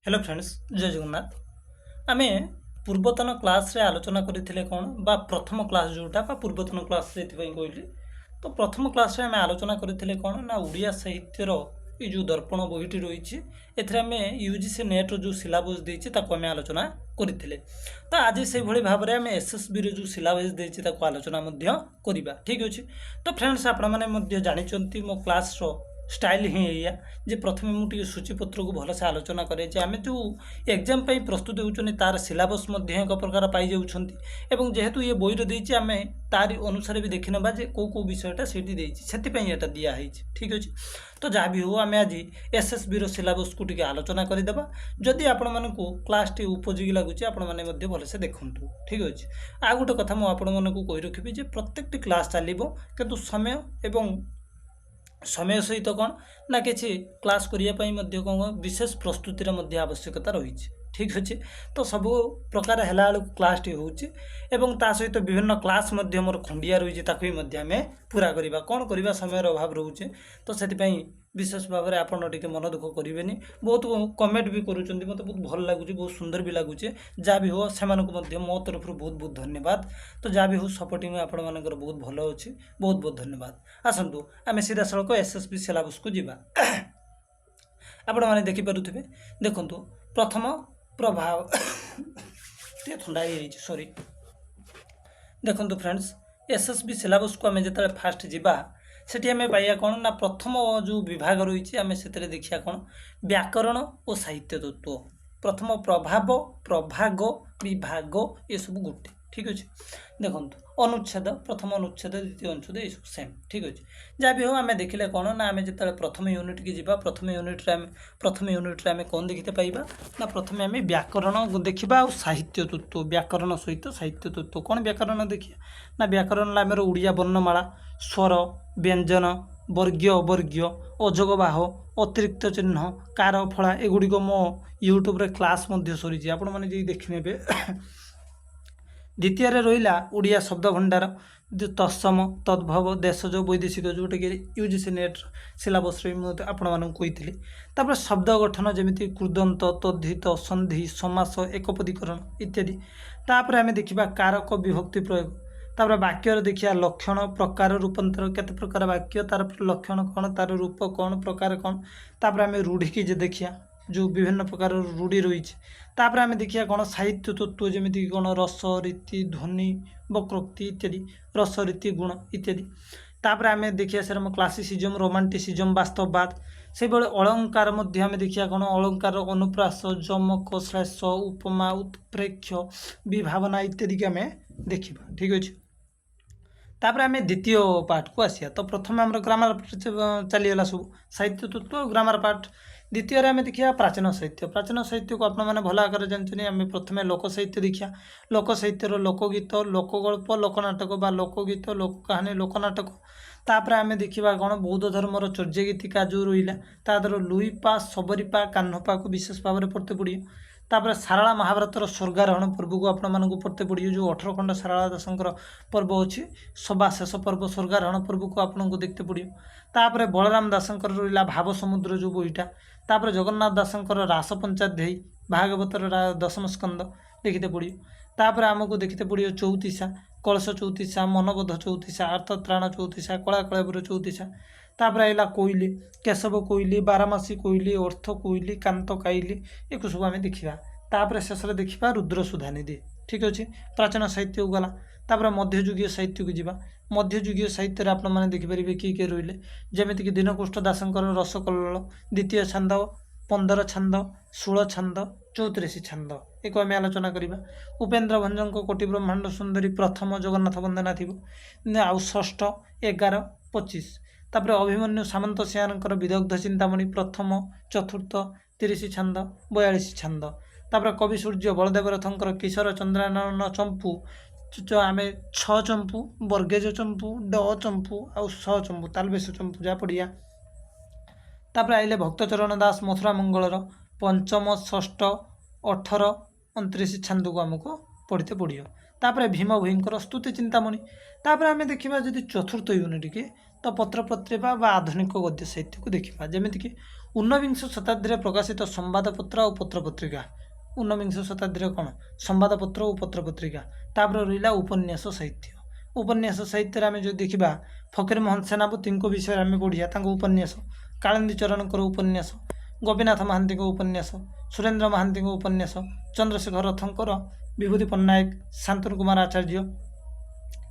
Hello friends जय जगन्नाथ आमे पूर्वतन क्लास रे आलोचना करथिले कोन बा प्रथम क्लास जोटा बा पूर्वतन क्लास रे एथि कहली तो प्रथम क्लास रे आमे आलोचना करथिले कोन ना उड़िया साहित्य रो ए जो दर्पण बहिटी रहिछि एथरे आमे यूजीसी नेट रो जो सिलेबस देछि ताको आमे आलोचना करथिले तो आज से भली भाबरे आमे एसएसबी रो जो सिलेबस देछि ताको आलोचना मध्य करिबा ठीक अछि। तो फ्रेंड्स आपण माने मध्य जानिचंती मो क्लास रो स्टाइल ही या जे प्रथमे मुझे सूचीपत्र को भलसे आलोचना करे जे आमे जो एग्जाम पे प्रस्तुत होउछनी तार सिलेबस मध्ये एक प्रकार पाई जाउछंती एवं जेहेतु ये बोई रो देछि आमे तारी अनुसार भी देखि नबा जे को विषयटा सेठी देछि सेति पई एटा दिया हेछि ठीक अछि। तो जा भी हो आमे आज एसएसबी रो सिलेबस को टिके आलोचना करि देबा जदि आपण मानकू क्लास टी उपयोगी लागुछि आपण माने मध्ये भलसे देखंतु ठीक अछि। आ गोटे कथा मु आपण मानकू कहि रखिबि जे प्रत्येकटी क्लास चलिबो किंतु समय एवं समय सहित कौन ना किसी क्लास करने कौन विशेष प्रस्तुतिर आवश्यकता रही ठीक अच्छे। तो सब प्रकार है क्लास टी होता सहित विभिन्न क्लास मोर खंडिया रही है पूरा करवा कौन करवा समय अभाव रोचे तो से विशेष भाव में आपड़ टे मन दुख करेंगे बहुत कमेंट भी करुँच मत बहुत भल लगुच बहुत सुंदर भी लगुचे जहाँ भी हो से मो तरफ बहुत बहुत धन्यवाद। तो जहाँ भी हो सपोर्टिंग आपण मानकर बहुत भल अच्छे बहुत बहुत धन्यवाद। आसतु आम सीधा सड़क एसएसबी सिलेबस को जीवा आपण मैंने देखिपे देखु प्रथम प्रभाव ठंडा सॉरी देखु फ्रेंड्स एसएसबी सिलेबस को आम जो फास्ट जीवा सेठी आम पाइया कौन ना प्रथम जो विभाग रही आम से देखिया कौन व्याकरण और साहित्य तत्व प्रथम प्रभाव प्रभाग विभाग ये सब गोटे ठीक अच्छे। देखो अनुच्छेद प्रथम अनुच्छेद द्वितीय अनुच्छेद ये सब सेम ठीक अच्छे। जहाँ भी हो आम देखिले कौन ना आम जो प्रथम यूनिट की जीवा प्रथम यूनिट आम कौन देखते पाइबा ना प्रथम आम व्याकरण देखा और साहित्य तत्व व्याकरण सहित साहित्य तत्व कौन व्याकरण देखिए ना व्याकरण आम ओडिया वर्णमाला स्वर व्यंजन वर्गीय अवर्गीय अजगबाह अतिरिक्त चिन्ह कार फला एगुड़िक मो यूट्यूब रे क्लास सरी आपण मैंने देखने द्वितीय रहा ओडिया शब्द भंडार तत्सम तद्भव देशज वैदेशिक जोटा कि यूजीसी नेट सिलेबस आपण मानक कही शब्द गठन जमी कृदंत तद्धित संधि समास एकपदीकरण इत्यादि तापर आम देखा कारक विभक्ति प्रयोग तापर वाक्यर देखिया लक्षण प्रकार रूपांतर केते प्रकार वाक्य तार लक्षण कौन तार रूप कौन प्रकार कौन तापर आम रूढ़ी की जे देखिया जो विभिन्न प्रकार रूढ़ी रही तापर आम देखिया कौन साहित्य तत्व जमीक कौन रस रीति ध्वनि वक्रोक्ति इत्यादि रस रीति गुण इत्यादि तापर आम देखिया सर क्लासिसिजम रोमांटिसिजम वास्तववाद से भाई अलंकार आम देखिया कौन अलंकार अनुप्रास जमक श्लेष उपमा उत्प्रेक्ष विभावना इत्यादि की आम देखा ठीक अच्छे। तापर आम द्वितीय पार्ट को आसिया तो प्रथम आम ग्रामर चलीगला सब साहित्य तत्व ग्रामर पार्ट द्वितीय आम देखिए प्राचीन साहित्य को आपने भल आकार जानते आम प्रथम लोक साहित्य देखिया लोक साहित्यर लोकगीत लोकगल्प लोकनाटक बा लोकगीत लोक कहानी लोकनाटक तापर आम देखा कौन बौद्ध धर्मर चौर्य गीतिका जो रहा तादर लुईपा सबरीपा कान्हपा को विशेष भाव में पढ़ते पड़े तापर सारला महाभारतर स्वर्गारोहण पर्व को आपण मानक पढ़ते पड़े जो 18 खंड सारला दासंकर पर्व अच्छी सभा शेष पर्व स्वर्गारोहण पर्व को आपण को देखते पड़े तापर बलराम दासंकर रहा भाव समुद्र जो बोईटा तापर जगन्नाथ दासंकर रास पंचाध्यायी भागवतर दशम स्कंद देखते पड़े तापर आमको देखते पड़े चौतीसा कलश चौतीसा मनबोध चौतीसा अर्थत्राण चौतीसा कला कलेबर चौतीसा तापर आइला कोईली केशव कोईली बारामासी कोईली अर्थ कोईली कांत काइली एक सब आम देखा तापर शेष देखा रुद्र सुधानिधि ठीक अच्छे। प्राचीन साहित्य को गला तापर मध्ययुगीय साहित्य को जीवा मध्ययुगीय साहित्य आप देखिपारे किए रही जमीक दीनकुष्ठ दासंकर रसकल्लोल द्वितीय छांद 15 छांद 16 छांद 34 छांद एक आम आलोचना करवा उपेन्द्र भंजन कोटि ब्रह्मांड सुंदरी प्रथम जगन्नाथ वंदना थी आउ षष्ठ 11 25 तापर अभिमन्यु सामंत सिंहार विदग्ध चिंतामणि प्रथम चतुर्थ 30 छांद 42 छांद तापर कवि सूर्य बलदेव रथंकर किशोर चंद्रानन चंपू आम 6 चंपू बर्गेज चंपू ड चंपू आउ 6 चंपू तालबेश चंपू जा पड़िया तापर आइले भक्तचरण दास मथुरा मंगलर पंचम षष्ठ 18 29 छांद को आमको पढ़ते पड़ो तापर भीम भूईंकर स्तुति चिंतामणि तापर आम देखा जदि चतुर्थ यूनिट के तो पत्र पत्रिका आधुनिक गद्य साहित्य को देखा जमीक ঊনବିଂଶ ଶତାବ୍ଦୀରେ ପ୍ରକାଶିତ ସମ୍ବାଦପତ୍ର ଆଉ ପତ୍ରପତ୍ରିକା। ঊନବିଂଶ ଶତାବ୍ଦୀରେ କ'ଣ ସମ୍ବାଦପତ୍ର ଓ ପତ୍ରପତ୍ରିକା। ତାପରେ ରହିଲା ଉପନ୍ୟାସ ସାହିତ୍ୟ। ଉପନ୍ୟାସ ସାହିତ୍ୟରେ ଆମେ ଯଦି ଦେଖିବା ଫକୀରମୋହନ ସେନାପତିଙ୍କ ବିଷୟରେ ଆମେ ପଢ଼ିବା, ତାଙ୍କ ଉପନ୍ୟାସ, କାଳିନ୍ଦୀ ଚରଣଙ୍କର ଉପନ୍ୟାସ, ଗୋପୀନାଥ ମହାନ୍ତିଙ୍କ ଉପନ୍ୟାସ, ସୁରେନ୍ଦ୍ର ମହାନ୍ତିଙ୍କ ଉପନ୍ୟାସ, ଚନ୍ଦ୍ରଶେଖର ରଥଙ୍କର ବିଭୂତି ପଟ୍ଟନାୟକ, ଶାନ୍ତନୁ କୁମାର ଆଚାର୍ଯ୍ୟ,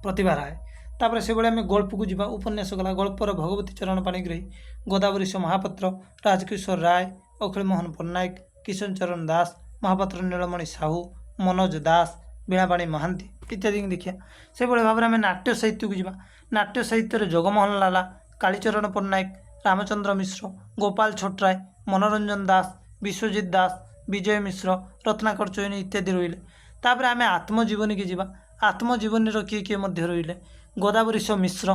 ପ୍ରତିଭା ରାୟ। ତାପରେ ସେଭଳି ଆମେ ଗଳ୍ପକୁ ଯିବା। ଉପନ୍ୟାସ ଗଲା ଗଳ୍ପର ଭଗବତୀ ଚରଣ ପାଣିଗ୍ରାହୀ, ଗୋଦାବରୀଶ ମହାପାତ୍ର, ରାଜକିଶୋର ରାୟ, ଅଖିଳ ମୋହନ ପଟ୍ଟନାୟକ, କିଶନ ଚରଣ ଦାସ, ମହାପାତ୍ର ନୀଳମଣି ସାହୁ, ମନୋଜ ଦାସ, ବୀଣାପାଣି ମହାନ୍ତି ଇତ୍ୟାଦି ଦେଖିବା। ସେଭଳି ଭାବରେ ଆମେ ନାଟ୍ୟ ସାହିତ୍ୟକୁ ଯିବା। ନାଟ୍ୟ ସାହିତ୍ୟରେ ଜଗମୋହନ ଲାଲା, କାଳୀଚରଣ ପଟ୍ଟନାୟକ, ରାମଚନ୍ଦ୍ର ମିଶ୍ର, ଗୋପାଳ ଛୋଟରାୟ, ମନୋରଞ୍ଜନ ଦାସ, ବିଶ୍ୱଜିତ ଦାସ, ବିଜୟ ମିଶ୍ର, ରତ୍ନାକର ଚୟନୀ ଇତ୍ୟାଦି ରହିଲେ। ତାପରେ ଆମେ ଆତ୍ମଜୀବନୀକି ଯିବା। ଆତ୍ମଜୀବନୀର କିଏ କିଏ ମଧ୍ୟ ରହିଲେ? ଗୋଦାବରୀଶ ମିଶ୍ର,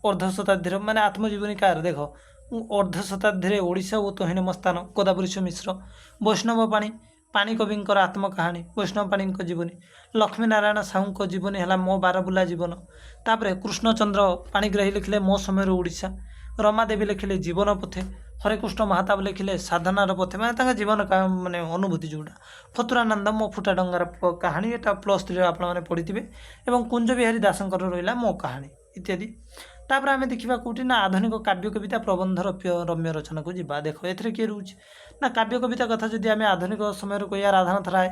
ଅର୍ଦ୍ଧ ଶତାବ୍ଦୀର, ମାନେ ଆତ୍ମଜୀବନୀ କାହାର ଦେଖ, ଅର୍ଦ୍ଧ ଶତାବ୍ଦୀରେ ଓଡ଼ିଶା ଓ ତହିନ ମସ୍ତାନ, ଗୋଦାବରୀଶ ମିଶ୍ର। ବୈଷ୍ଣବ ପାଣି, ପାଣି କବିଙ୍କର ଆତ୍ମକାହାଣୀ, ବୈଷ୍ଣବ ପାଣିଙ୍କ ଜୀବନୀ। ଲକ୍ଷ୍ମୀନାରାୟଣ ସାହୁଙ୍କ ଜୀବନୀ ହେଲା ମୋ ବାରବୁଲା ଜୀବନ। ତାପରେ କୃଷ୍ଣଚନ୍ଦ୍ର ପାଣିଗ୍ରାହୀ ଲେଖିଲେ ମୋ ସମୟର ଓଡ଼ିଶା। ରମାଦେବୀ ଲେଖିଲେ ଜୀବନ ପଥେ। ହରେକୃଷ୍ଣ ମହାତାବ ଲେଖିଲେ ସାଧନାର ପଥେ, ମାନେ ତାଙ୍କ ଜୀବନ ମାନେ ଅନୁଭୂତି ଯେଉଁଟା। ଫତୁରାନନ୍ଦ ମୋ ଫୁଟା ଡଙ୍ଗାର କାହାଣୀ, ଏଟା +3ରେ ଆପଣମାନେ ପଢ଼ିଥିବେ। ଏବଂ କୁଞ୍ଜ ବିହାରୀ ଦାସଙ୍କର ରହିଲା ମୋ କାହାଣୀ ଇତ୍ୟାଦି। ତାପରେ ଆମେ ଦେଖିବା କେଉଁଠି ନା ଆଧୁନିକ କାବ୍ୟ କବିତା ପ୍ରବନ୍ଧ ରମ୍ୟ ରଚନାକୁ ଯିବା। ଦେଖ ଏଥିରେ କିଏ ରହୁଛି ନା କାବ୍ୟ କବିତା କଥା ଯଦି ଆମେ ଆଧୁନିକ ସମୟରେ କହିବା, ରାଧାନାଥ ରାୟ,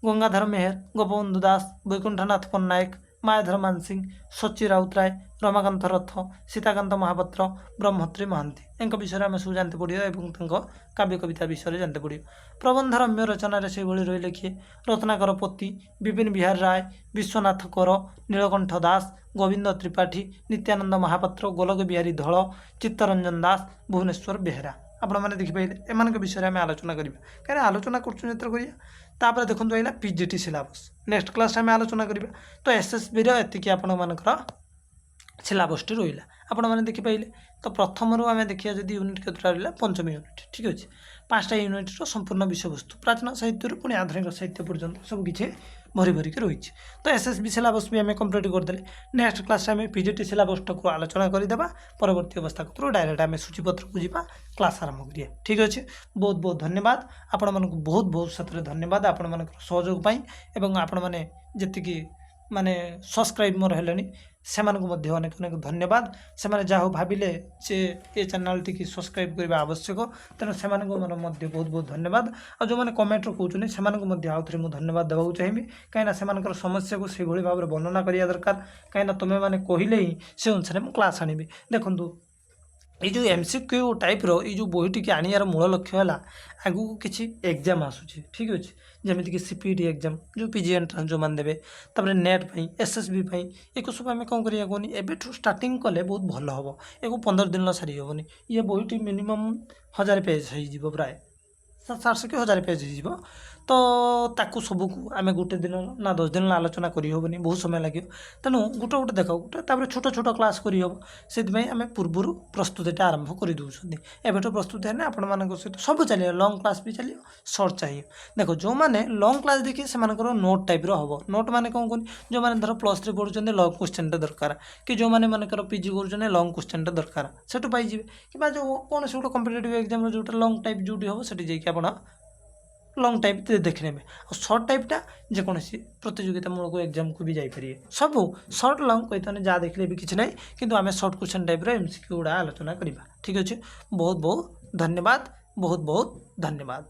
ଗଙ୍ଗାଧର ମେହେର, ଗୋପବନ୍ଧୁ ଦାସ, ବୈକୁଣ୍ଠନାଥ ପଟ୍ଟନାୟକ, ମାୟାଧର ମାନସିଂ, ସଚି ରାଉତରାୟ, ରମାକାନ୍ତ ରଥ, ସୀତାକାନ୍ତ ମହାପାତ୍ର, ବ୍ରହ୍ମତ୍ରୀ ମହାନ୍ତି। ଏଙ୍କ ବିଷୟରେ ଆମେ ସବୁ ଜାଣିତେ ପଡ଼ିବା ଏବଂ ତାଙ୍କ କାବ୍ୟ କବିତା ବିଷୟରେ ଜାଣିତେ ପଡ଼ିବ। ପ୍ରବନ୍ଧ ରମ୍ୟ ରଚନାରେ ସେହିଭଳି ରହିଲେ କିଏ? ରତ୍ନାକର ପତି, ବିପିନ ବିହାର ରାୟ, ବିଶ୍ୱନାଥ କର, ନୀଳକଣ୍ଠ ଦାସ, ଗୋବିନ୍ଦ ତ୍ରିପାଠୀ, ନିତ୍ୟାନନ୍ଦ ମହାପାତ୍ର, ଗୋଲକ ବିହାରୀ ଧଳ, ଚିତ୍ତରଞ୍ଜନ ଦାସ, ଭୁବନେଶ୍ୱର ବେହେରା। ଆପଣମାନେ ଦେଖିପାରିଲେ ଏମାନଙ୍କ ବିଷୟରେ ଆମେ ଆଲୋଚନା କରିବା, କାହିଁକିନା ଆଲୋଚନା କରୁଛୁ ଯେତେବେଳେ କରିବା। ତାପରେ ଦେଖନ୍ତୁ ଏଇନା ପିଜିଟି ସିଲାବସ୍, ନେକ୍ସଟ କ୍ଲାସ୍ରେ ଆମେ ଆଲୋଚନା କରିବା। ତ ଏସ୍ଏସ୍ବିର ଏତିକି ଆପଣମାନଙ୍କର ସିଲାବସ୍ଟି ରହିଲା, ଆପଣମାନେ ଦେଖିପାରିଲେ। ତ ପ୍ରଥମରୁ ଆମେ ଦେଖିବା ଯଦି ୟୁନିଟ୍ କେତେଟା ରହିଲା, ପଞ୍ଚମ ୟୁନିଟ୍, ଠିକ୍ ଅଛି। 5ଟା ୟୁନିଟ୍ର ସମ୍ପୂର୍ଣ୍ଣ ବିଷୟବସ୍ତୁ ପ୍ରାଚୀନ ସାହିତ୍ୟରୁ ପୁଣି ଆଧୁନିକ ସାହିତ୍ୟ ପର୍ଯ୍ୟନ୍ତ ସବୁକିଛି ଭରିକି ରହିଛି। ତ ଏସ୍ଏସ୍ବି ସିଲାବସ୍ ବି ଆମେ କମ୍ପ୍ଲିଟ୍ କରିଦେଲେ। ନେକ୍ସଟ କ୍ଲାସ୍ରେ ଆମେ ପିଜିଟି ସିଲାବସ୍ଟାକୁ ଆଲୋଚନା କରିଦେବା। ପରବର୍ତ୍ତୀ ଅବସ୍ଥା କତରୁ ଡାଇରେକ୍ଟ ଆମେ ସୂଚୀପତ୍ରକୁ ଯିବା, କ୍ଲାସ୍ ଆରମ୍ଭ କରିବା, ଠିକ୍ ଅଛି। ବହୁତ ବହୁତ ଧନ୍ୟବାଦ ଆପଣମାନଙ୍କୁ, ବହୁତ ସାଥିରେ ଧନ୍ୟବାଦ ଆପଣମାନଙ୍କର ସହଯୋଗ ପାଇଁ। ଏବଂ ଆପଣମାନେ ଯେତିକି ମାନେ ସବସ୍କ୍ରାଇବ୍ ମୋର ହେଲେଣି ସେମାନଙ୍କୁ ମଧ୍ୟ ଅନେକ ଅନେକ ଧନ୍ୟବାଦ। ସେମାନେ ଯାହା ହଉ ଭାବିଲେ ଯେ ଏ ଚ୍ୟାନେଲ୍ଟିକି ସବସ୍କ୍ରାଇବ୍ କରିବା ଆବଶ୍ୟକ, ତେଣୁ ସେମାନଙ୍କୁ ମୋର ମଧ୍ୟ ବହୁତ ଧନ୍ୟବାଦ। ଆଉ ଯେଉଁମାନେ କମେଣ୍ଟରେ କହୁଛନ୍ତି ସେମାନଙ୍କୁ ମଧ୍ୟ ଆଉଥରେ ମୁଁ ଧନ୍ୟବାଦ ଦେବାକୁ ଚାହିଁବି, କାହିଁକିନା ସେମାନଙ୍କର ସମସ୍ୟାକୁ ସେଇଭଳି ଭାବରେ ବର୍ଣ୍ଣନା କରିବା ଦରକାର। କାହିଁକିନା ତୁମେମାନେ କହିଲେ ହିଁ ସେ ଅନୁସାରେ ମୁଁ କ୍ଲାସ୍ ଆଣିବି। ଦେଖନ୍ତୁ এই ଯେଉଁ MCQ ଟାଇପ୍ର ଏଇ ଯେଉଁ ବହିଟିକି ଆଣିବାର ମୂଳ ଲକ୍ଷ୍ୟ ହେଲା, ଆଗକୁ କିଛି ଏକ୍ଜାମ୍ ଆସୁଛି, ଠିକ୍ ଅଛି। ଯେମିତିକି CPET ଏକ୍ଜାମ୍, ଯେଉଁ PG ଏଣ୍ଟ୍ରାନ୍ସ ଯେଉଁମାନେ ଦେବେ, ତାପରେ ନେଟ୍ ପାଇଁ, SSB ପାଇଁ, ଏକୁ ସବୁ ଆମେ କ'ଣ କରିବା କୁହନି, ଏବେଠୁ ଷ୍ଟାର୍ଟିଂ କଲେ ବହୁତ ଭଲ ହେବ। ଏକୁ 15 ଦିନରେ ସାରି ହେବନି। ଇଏ ବହିଟି ମିନିମମ୍ 1000 ପେଜ୍ ହେଇଯିବ, ପ୍ରାୟ 700 କି 1000 ପେଜ୍ ହେଇଯିବ। ତ ତାକୁ ସବୁକୁ ଆମେ ଗୋଟେ ଦିନ ନା 10 ଦିନ ଆଲୋଚନା କରିହେବନି, ବହୁତ ସମୟ ଲାଗିବ। ତେଣୁ ଗୋଟେ ଦେଖ, ତାପରେ ଛୋଟ କ୍ଲାସ୍ କରିହେବ। ସେଥିପାଇଁ ଆମେ ପୂର୍ବରୁ ପ୍ରସ୍ତୁତିଟା ଆରମ୍ଭ କରିଦେଉଛନ୍ତି। ଏବେଠୁ ପ୍ରସ୍ତୁତି ହେଲେ ଆପଣମାନଙ୍କ ସହିତ ସବୁ ଚାଲିବ, ଲଙ୍ଗ୍ କ୍ଲାସ୍ ବି ଚାଲିବ, ସର୍ଟ ଚାଲିବ। ଦେଖ ଯେଉଁମାନେ ଲଙ୍ଗ୍ କ୍ଲାସ୍ ଦେଖି ସେମାନଙ୍କର ନୋଟ୍ ଟାଇପ୍ର ହେବ। ନୋଟ୍ ମାନେ କ'ଣ କୁହନି, ଯେଉଁମାନେ ଧର +3 ପଢ଼ୁଛନ୍ତି ଲଙ୍ଗ୍ କ୍ୱେଶ୍ଚନ୍ଟା ଦରକାର, କି ଯେଉଁମାନେ ମନେକର PG କରୁଛନ୍ତି ଲଙ୍ଗ୍ କ୍ୱେଶ୍ଚନ୍ଟା ଦରକାର, ସେଠୁ ପାଇଯିବେ। କିମ୍ବା ଯେଉଁ କୌଣସି ଗୋଟେ କମ୍ପିଟେଟିଭ୍ ଏକ୍ଜାମ୍ର ଯେଉଁଟା ଲଙ୍ଗ୍ ଟାଇପ୍ ଯେଉଁଠି ହେବ ସେଠି ଯାଇକି ଆପଣ ଲଙ୍ଗ୍ ଟାଇପ୍ ଦେଖିନେବେ। ଆଉ ସର୍ଟ ଟାଇପ୍ଟା ଯେକୌଣସି ପ୍ରତିଯୋଗିତାମୂଳକ ଏକ୍ଜାମ୍କୁ ବି ଯାଇପାରିବେ। ସବୁ ସର୍ଟ ଲଙ୍ଗ୍ କହିଥାନ୍ତି, ଯାହା ଦେଖିଲେ ବି କିଛି ନାହିଁ, କିନ୍ତୁ ଆମେ ସର୍ଟ କ୍ୱେଶ୍ଚନ୍ ଟାଇପ୍ର MCQ ଗୁଡ଼ା ଆଲୋଚନା କରିବା, ଠିକ୍ ଅଛି। ବହୁତ ଧନ୍ୟବାଦ, ବହୁତ ଧନ୍ୟବାଦ।